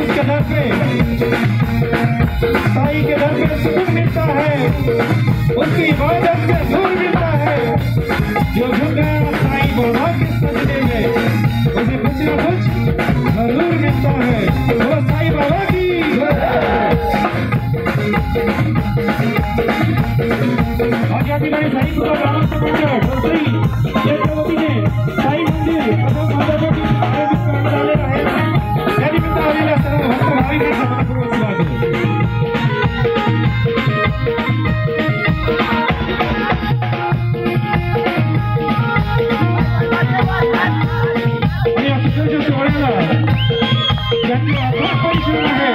उसके दर पे साईं के दर पे सुकून मिलता है, उसकी इबादत से नूर मिलता है। या ठिकाणी साई कृपा ग्रामस्थ मंडळ ढोसई यांच्या वतीने साई मंदिर प्रथम माझ्यासाठी आयोजित करण्यात आलेलं आहे. या निमित्त आलेल्या सर्व भक्त भाविकांचं मनपूर्वक स्वागत. आणि या सुंदरच्या सोहळ्याला ज्यांनी आपला परिश्रम आहे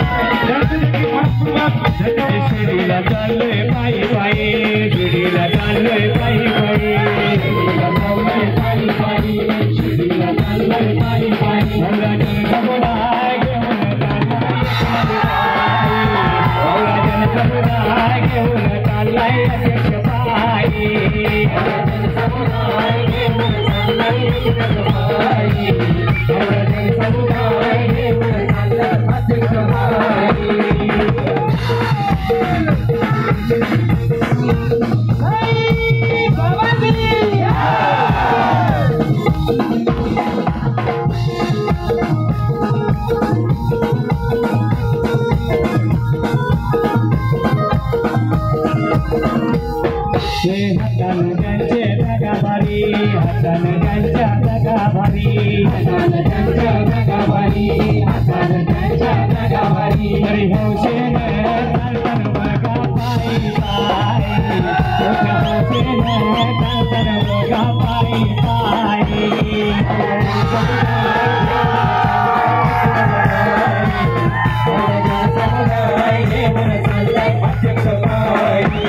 त्यांचे देखील मनपूर्वक धन्यवाद. शिर्डीला चाललोय पायी पायी, शिर्डीला चाललोय पायी पायी, शिर्डीला चाललोय पायी पायी, शिर्डीला चाललोय पायी पायी. राजन समुदाय घेऊन समुदाय घेऊन चाललाय अध्यक्ष पायी, समुदाय घेऊन चाललाय अध्यक्ष पायी, समुदाय घेऊन चाललाय अध्यक्ष पायी. हातानं त्यांचे धागा भारी, हातानं त्यांच्या धागा भारी, हातानं त्यांच्या धागा भारी, हातानं त्यांच्या धागा भारी. हरी हौसेनं चालताना बघा पायी पायी, हौसेनं चालताना बघा पायी पायी. समुदाय घेऊन चाललाय अध्यक्ष पायी.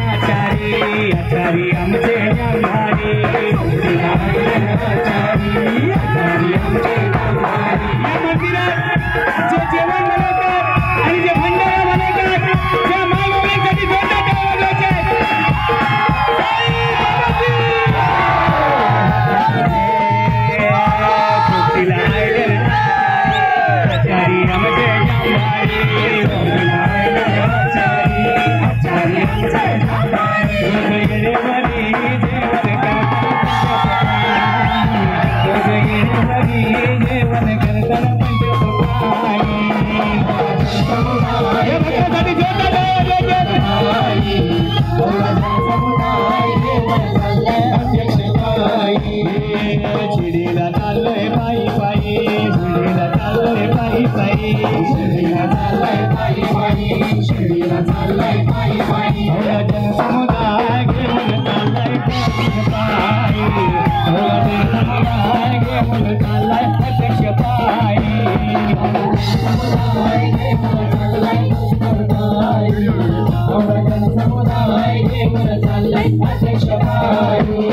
आचारी आचारी आमचे गांधारी, आचारी आचारी आमचे गांधारी. या मंदिरात जे जेवण बनवतात आणि जे भंडारा बनवतात त्या मायबाबांसाठी जोरदार टाळ्या वाजवायच्या. आचारी आमचे गांधारी, आचारी आचारी शिर्डीला चाललोय पायी पायी, शिर्डीला चाललोय पायी पायी, शिर्डीला चाललोय पायी पायी, शिर्डीला चाललोय पायी पायी. जन समुदाय घेऊन चाललाय अध्यक्ष पायी, समुदाय घेऊन चाललाय अध्यक्ष पायी, समुदाय घेऊन चाललाय जन समुदाय घेऊन चाललाय अध्यक्ष पायी.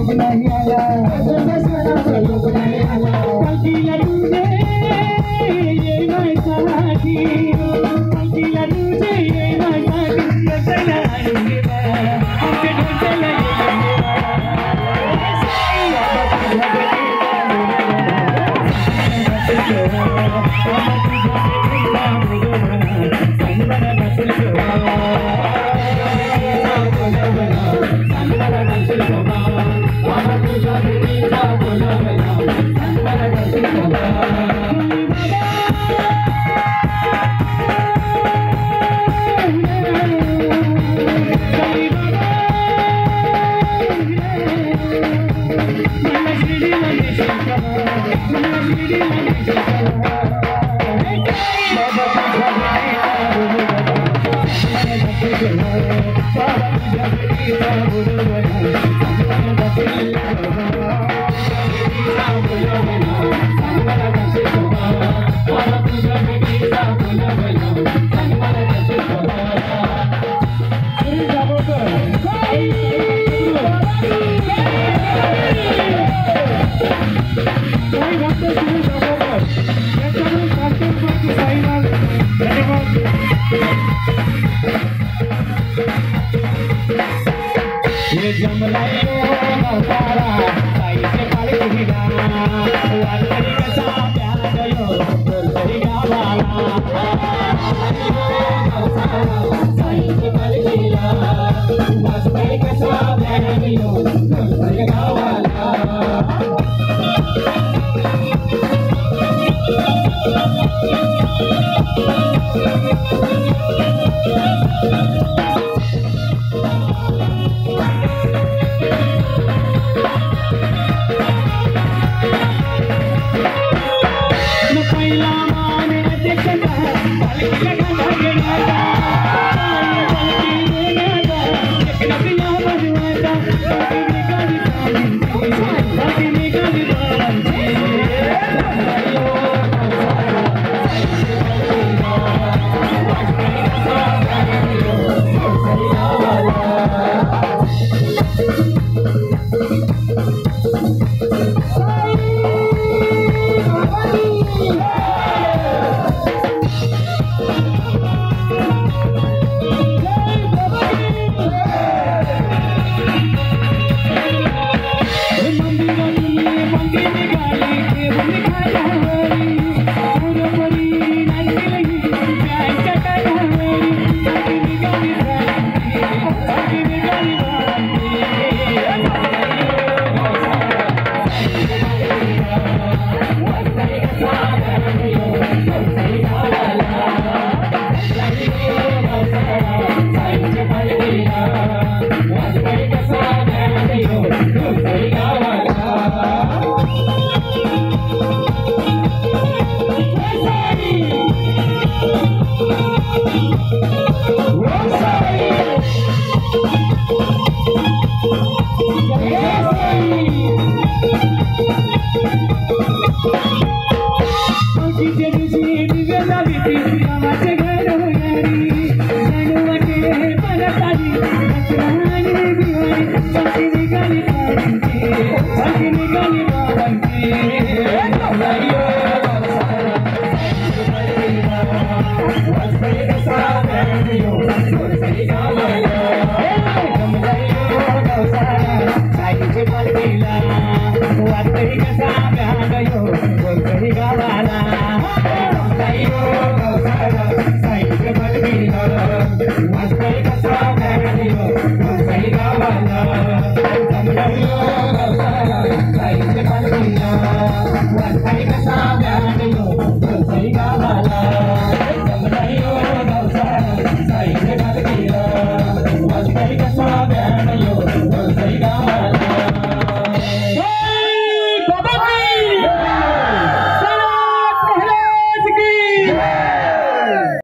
योग नाही आला योग नाही आला कल्पीला तुझे ये माझ्यासाठी कल्पीला तुझे ये माझ्यासाठी डोक्याला आणलेला आमच्या डोक्याला ये जमलायो नवतारा साईचे पालखीला वारकरी कसा प्यादयो बोलतरी गावाला साईचे पालखीला वारकरी कसा प्यादयो बोलतरी गावाला What